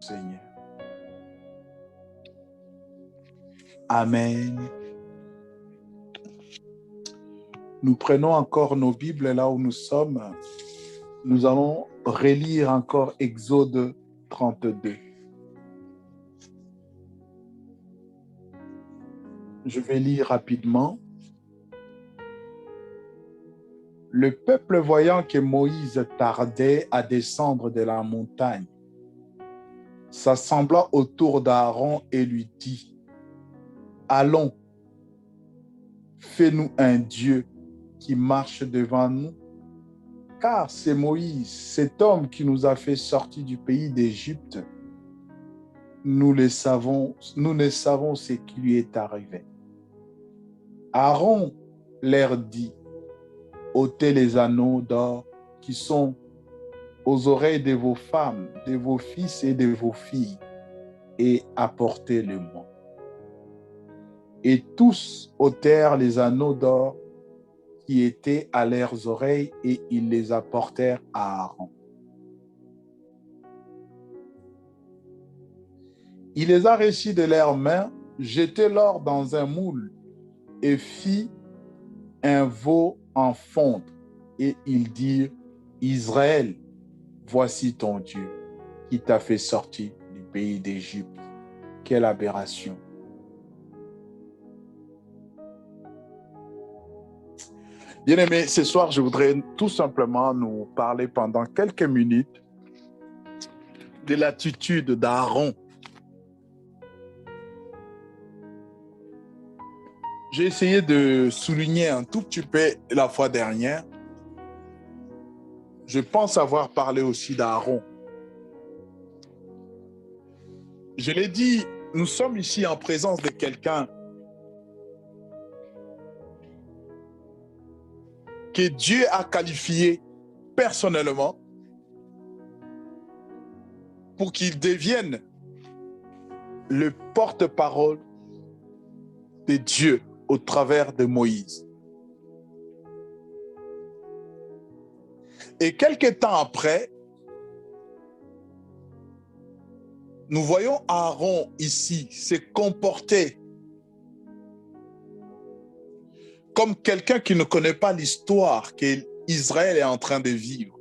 Seigneur. Amen. Nous prenons encore nos Bibles là où nous sommes. Nous allons relire encore Exode 32. Je vais lire rapidement. Le peuple, voyant que Moïse tardait à descendre de la montagne, s'assembla autour d'Aaron et lui dit: Allons, fais-nous un Dieu qui marche devant nous, car c'est Moïse, cet homme qui nous a fait sortir du pays d'Égypte. Nous ne savons ce qui lui est arrivé. Aaron leur dit: ôtez les anneaux d'or qui sont aux oreilles de vos femmes, de vos fils et de vos filles, et apportez-le-moi. Et tous ôtèrent les anneaux d'or qui étaient à leurs oreilles, et ils les apportèrent à Aaron. Il les a reçus de leurs mains, jetait l'or dans un moule, et fit un veau en fonte. Et ils dirent: Israël, voici ton Dieu qui t'a fait sortir du pays d'Égypte. Quelle aberration! Bien-aimés, ce soir, je voudrais tout simplement nous parler pendant quelques minutes de l'attitude d'Aaron. J'ai essayé de souligner un tout petit peu la fois dernière. Je pense avoir parlé aussi d'Aaron. Je l'ai dit, nous sommes ici en présence de quelqu'un que Dieu a qualifié personnellement pour qu'il devienne le porte-parole de Dieu au travers de Moïse. Et quelques temps après, nous voyons Aaron ici se comporter comme quelqu'un qui ne connaît pas l'histoire qu'Israël est en train de vivre.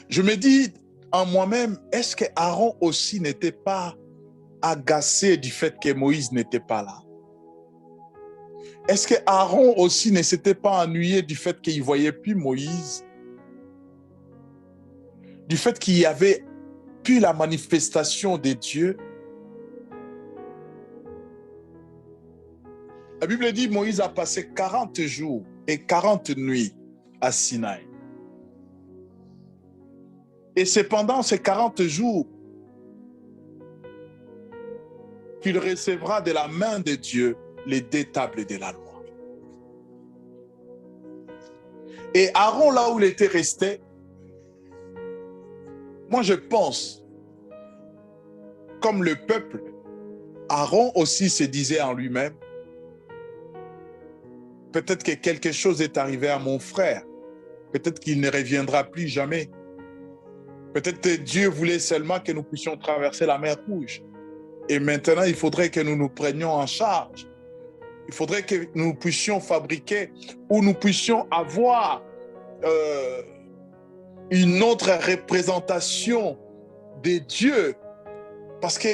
Je me dis en moi-même, est-ce que Aaron aussi n'était pas agacé du fait que Moïse n'était pas là? Est-ce que Aaron aussi ne s'était pas ennuyé du fait qu'il ne voyait plus Moïse? Du fait qu'il y avait plus la manifestation de Dieu? La Bible dit: Moïse a passé 40 jours et 40 nuits à Sinaï. Et c'est pendant ces 40 jours qu'il recevra de la main de Dieu les 2 tables de la loi. Et Aaron, là où il était resté, moi je pense, comme le peuple, Aaron aussi se disait en lui-même: peut-être que quelque chose est arrivé à mon frère, peut-être qu'il ne reviendra plus jamais. Peut-être que Dieu voulait seulement que nous puissions traverser la mer Rouge. Et maintenant, il faudrait que nous nous prenions en charge. Il faudrait que nous puissions fabriquer ou nous puissions avoir une autre représentation de Dieu. Parce que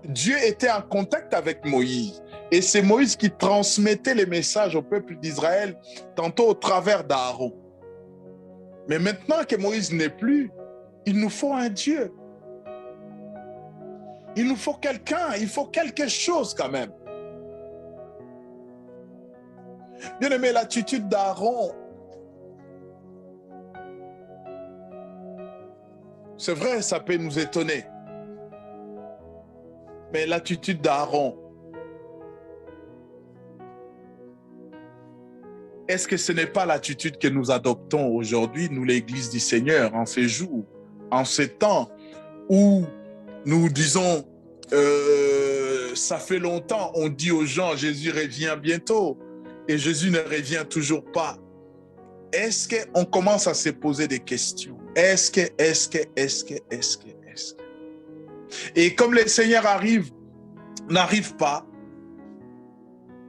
Dieu était en contact avec Moïse. Et c'est Moïse qui transmettait les messages au peuple d'Israël, tantôt au travers d'Aaron. Mais maintenant que Moïse n'est plus, il nous faut un Dieu. Il nous faut quelqu'un, il faut quelque chose quand même. Bien aimé, l'attitude d'Aaron, c'est vrai, ça peut nous étonner. Mais l'attitude d'Aaron, est-ce que ce n'est pas l'attitude que nous adoptons aujourd'hui, nous l'Église du Seigneur, en ces jours, en ces temps où nous disons, ça fait longtemps, on dit aux gens, Jésus revient bientôt, et Jésus ne revient toujours pas. Est-ce qu'on commence à se poser des questions? Est-ce que. Et comme le Seigneur n'arrive pas,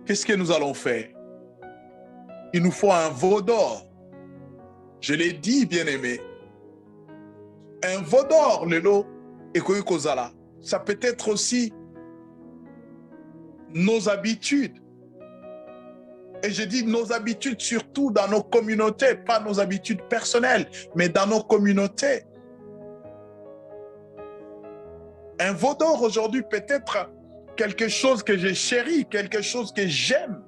qu'est-ce que nous allons faire? Il nous faut un veau d'or. Je l'ai dit, bien-aimé. Un veau d'or, le lot, et Kozala. Ça peut être aussi nos habitudes. Et je dis nos habitudes surtout dans nos communautés, pas nos habitudes personnelles, mais dans nos communautés. Un veau d'or aujourd'hui peut être quelque chose que je chéris, quelque chose que j'aime.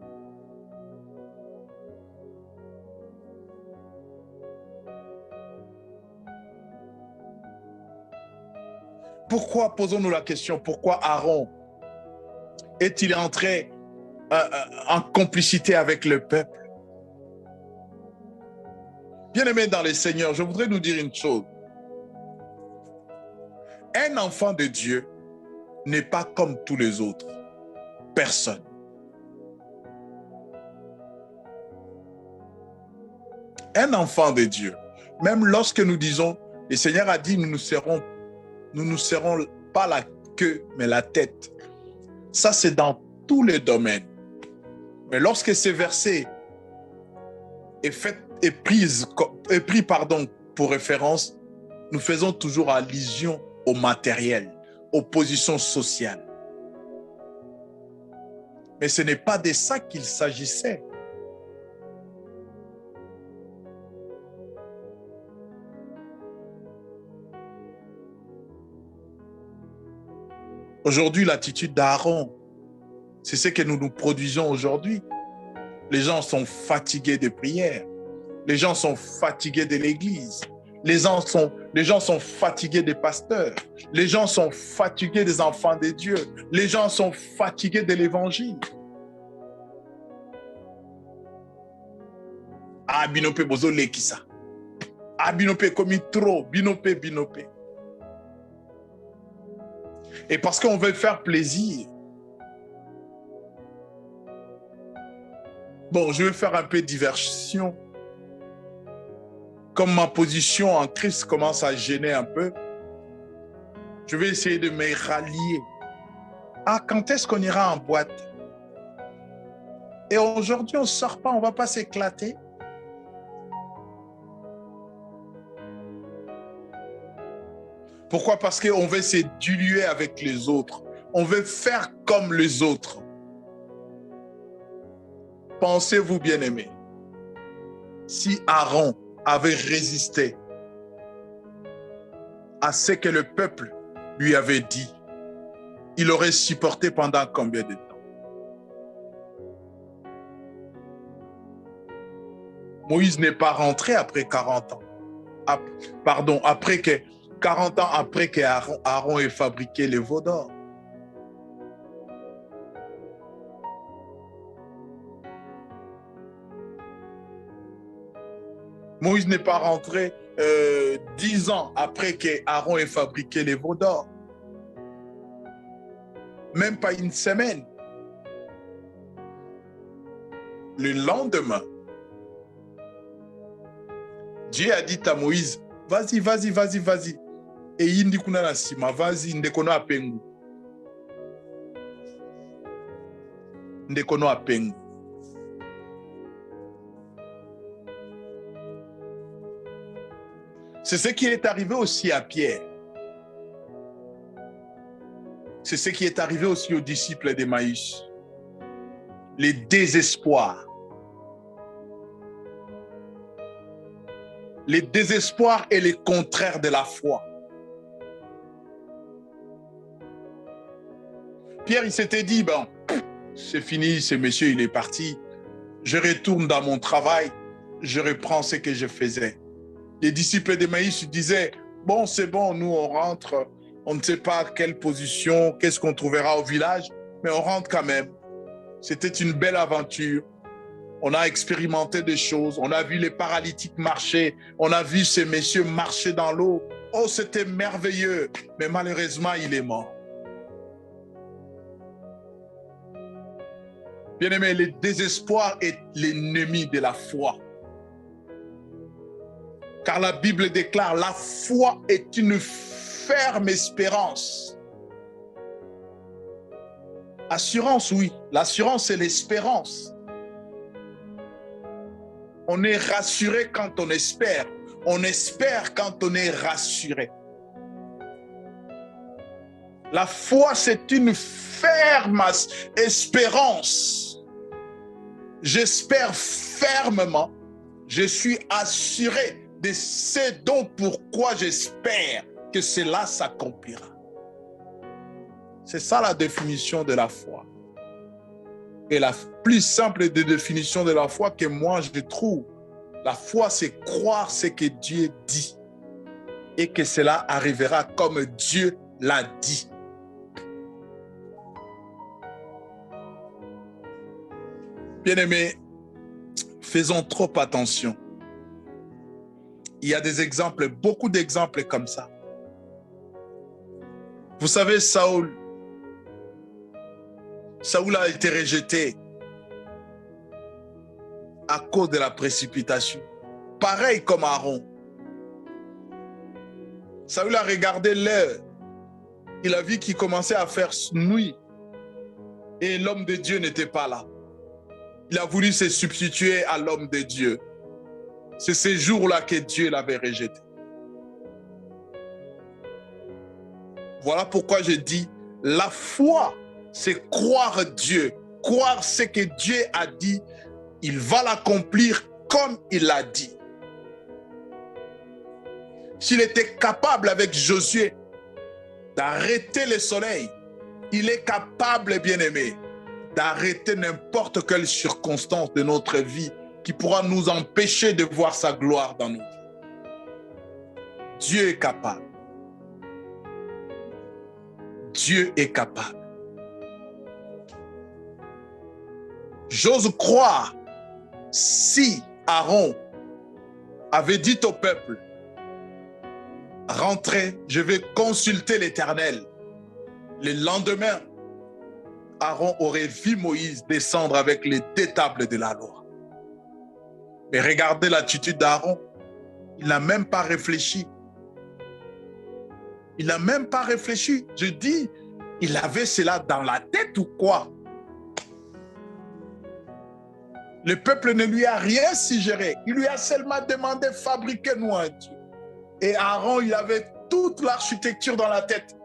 Pourquoi, posons-nous la question, pourquoi Aaron est-il entré en complicité avec le peuple? Bien-aimés dans le Seigneur, je voudrais nous dire une chose. Un enfant de Dieu n'est pas comme tous les autres. Personne. Un enfant de Dieu, même lorsque nous disons, le Seigneur a dit, nous ne serons pas la queue, mais la tête. Ça, c'est dans tous les domaines. Mais lorsque ce verset est pris pour référence, nous faisons toujours allusion au matériel, aux positions sociales. Mais ce n'est pas de ça qu'il s'agissait. Aujourd'hui, l'attitude d'Aaron, c'est ce que nous produisons aujourd'hui. Les gens sont fatigués de prières. Les gens sont fatigués de l'église. Les gens sont fatigués des pasteurs. Les gens sont fatigués des enfants de Dieu. Les gens sont fatigués de l'évangile. Ah, binope bozo lekisa. Ah, binope commis trop. Binope. Et parce qu'on veut faire plaisir. Bon, je vais faire un peu de diversion. Comme ma position en Christ commence à gêner un peu, je vais essayer de me rallier. Ah, quand est-ce qu'on ira en boîte? Et aujourd'hui, on ne sort pas, on ne va pas s'éclater. Pourquoi? Parce qu'on veut se diluer avec les autres. On veut faire comme les autres. Pensez-vous, bien-aimés, si Aaron avait résisté à ce que le peuple lui avait dit, il aurait supporté pendant combien de temps? Moïse n'est pas rentré après 40 ans. Après que 40 ans après qu'Aaron ait fabriqué les veaux d'or. Moïse n'est pas rentré 10 ans après qu'Aaron ait fabriqué les veaux d'or. Même pas une semaine. Le lendemain, Dieu a dit à Moïse, vas-y. Et il dit qu'on a la sima, vas-y, ndekono apengu. Ndekono apengu. C'est ce qui est arrivé aussi à Pierre. C'est ce qui est arrivé aussi aux disciples d'Emmaüs. Les désespoirs. Les désespoirs est le contraire de la foi. Pierre, il s'était dit, bon, c'est fini, ce monsieur, il est parti. Je retourne dans mon travail, je reprends ce que je faisais. Les disciples d'Emmaüs disaient, bon, c'est bon, nous, on rentre, on ne sait pas quelle position, qu'est-ce qu'on trouvera au village, mais on rentre quand même. C'était une belle aventure. On a expérimenté des choses, on a vu les paralytiques marcher, on a vu ces messieurs marcher dans l'eau. Oh, c'était merveilleux, mais malheureusement, il est mort. Bien-aimé, le désespoir est l'ennemi de la foi. Car la Bible déclare, la foi est une ferme espérance. Assurance, oui. L'assurance, c'est l'espérance. On est rassuré quand on espère. On espère quand on est rassuré. La foi, c'est une ferme espérance. J'espère fermement. Je suis assuré de ce dont pourquoi j'espère que cela s'accomplira. C'est ça la définition de la foi. Et la plus simple des définitions de la foi que moi je trouve, la foi c'est croire ce que Dieu dit et que cela arrivera comme Dieu l'a dit. Bien-aimés, faisons trop attention. Il y a des exemples, beaucoup d'exemples comme ça. Vous savez, Saül a été rejeté à cause de la précipitation. Pareil comme Aaron. Saül a regardé l'heure. Il a vu qu'il commençait à faire nuit. Et l'homme de Dieu n'était pas là. Il a voulu se substituer à l'homme de Dieu. C'est ce jour-là que Dieu l'avait rejeté. Voilà pourquoi je dis, la foi, c'est croire Dieu. Croire ce que Dieu a dit, il va l'accomplir comme il l'a dit. S'il était capable avec Josué d'arrêter le soleil, il est capable, bien-aimé, d'arrêter n'importe quelle circonstance de notre vie qui pourra nous empêcher de voir sa gloire dans nos vies. Dieu est capable. Dieu est capable. J'ose croire, si Aaron avait dit au peuple, rentrez, je vais consulter l'Éternel. Le lendemain, Aaron aurait vu Moïse descendre avec les deux tables de la loi. Mais regardez l'attitude d'Aaron. Il n'a même pas réfléchi. Il n'a même pas réfléchi. Je dis, il avait cela dans la tête ou quoi? Le peuple ne lui a rien suggéré. Il lui a seulement demandé, fabriquez-nous un Dieu. Et Aaron, il avait toute l'architecture dans la tête.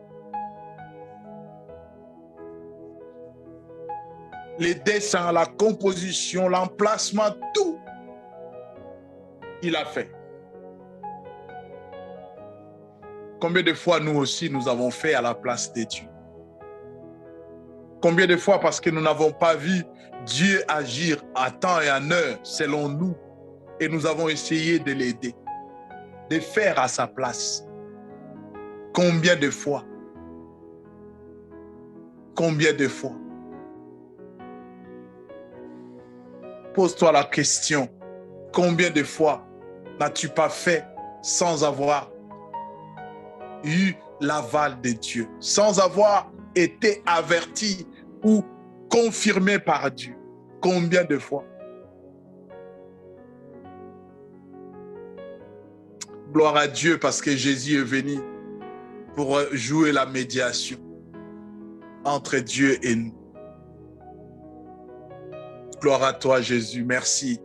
Les dessins, la composition, l'emplacement, tout, il a fait. Combien de fois nous aussi, nous avons fait à la place de Dieu? Combien de fois parce que nous n'avons pas vu Dieu agir à temps et en heure selon nous et nous avons essayé de l'aider, de faire à sa place? Combien de fois? Combien de fois? Pose-toi la question, combien de fois n'as-tu pas fait sans avoir eu l'aval de Dieu, sans avoir été averti ou confirmé par Dieu? Combien de fois? Gloire à Dieu parce que Jésus est venu pour jouer la médiation entre Dieu et nous. Gloire à toi, Jésus. Merci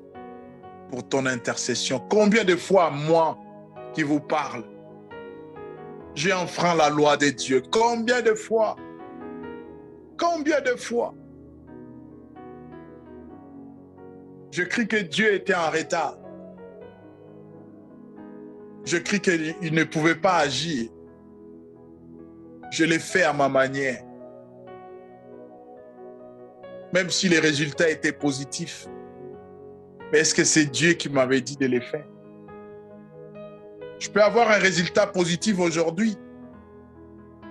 pour ton intercession. Combien de fois, moi qui vous parle, j'ai enfreint la loi de Dieu? Combien de fois? Combien de fois? Je crie que Dieu était en retard. Je crie qu'il ne pouvait pas agir. Je l'ai fait à ma manière. Même si les résultats étaient positifs. Mais est-ce que c'est Dieu qui m'avait dit de les faire? Je peux avoir un résultat positif aujourd'hui.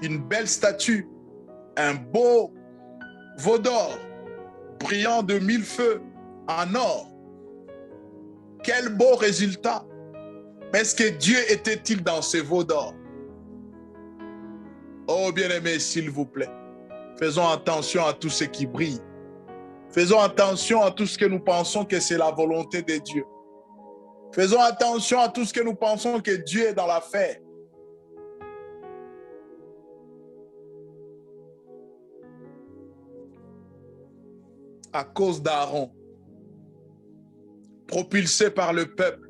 Une belle statue, un beau veau d'or, brillant de 1000 feux en or. Quel beau résultat! Mais est-ce que Dieu était-il dans ce veau d'or? Oh bien-aimés, s'il vous plaît, faisons attention à tout ce qui brille. Faisons attention à tout ce que nous pensons que c'est la volonté de Dieu. Faisons attention à tout ce que nous pensons que Dieu est dans l'affaire. À cause d'Aaron, propulsé par le peuple,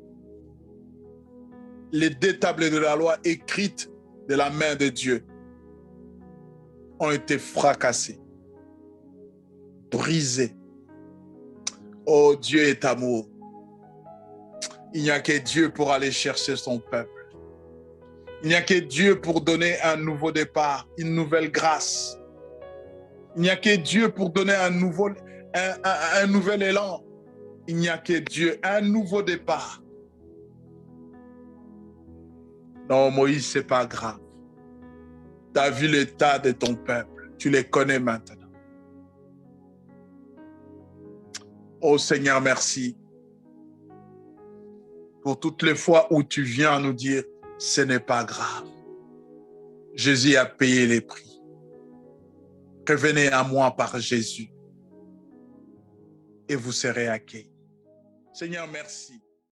les deux tables de la loi écrites de la main de Dieu ont été fracassées, brisées. Oh, Dieu est amour. Il n'y a que Dieu pour aller chercher son peuple. Il n'y a que Dieu pour donner un nouveau départ, une nouvelle grâce. Il n'y a que Dieu pour donner un nouvel élan. Il n'y a que Dieu, un nouveau départ. Non, Moïse, c'est pas grave. Tu as vu l'état de ton peuple. Tu les connais maintenant. Oh Seigneur, merci pour toutes les fois où tu viens nous dire, ce n'est pas grave. Jésus a payé les prix. Revenez à moi par Jésus et vous serez accueillis. Seigneur, merci.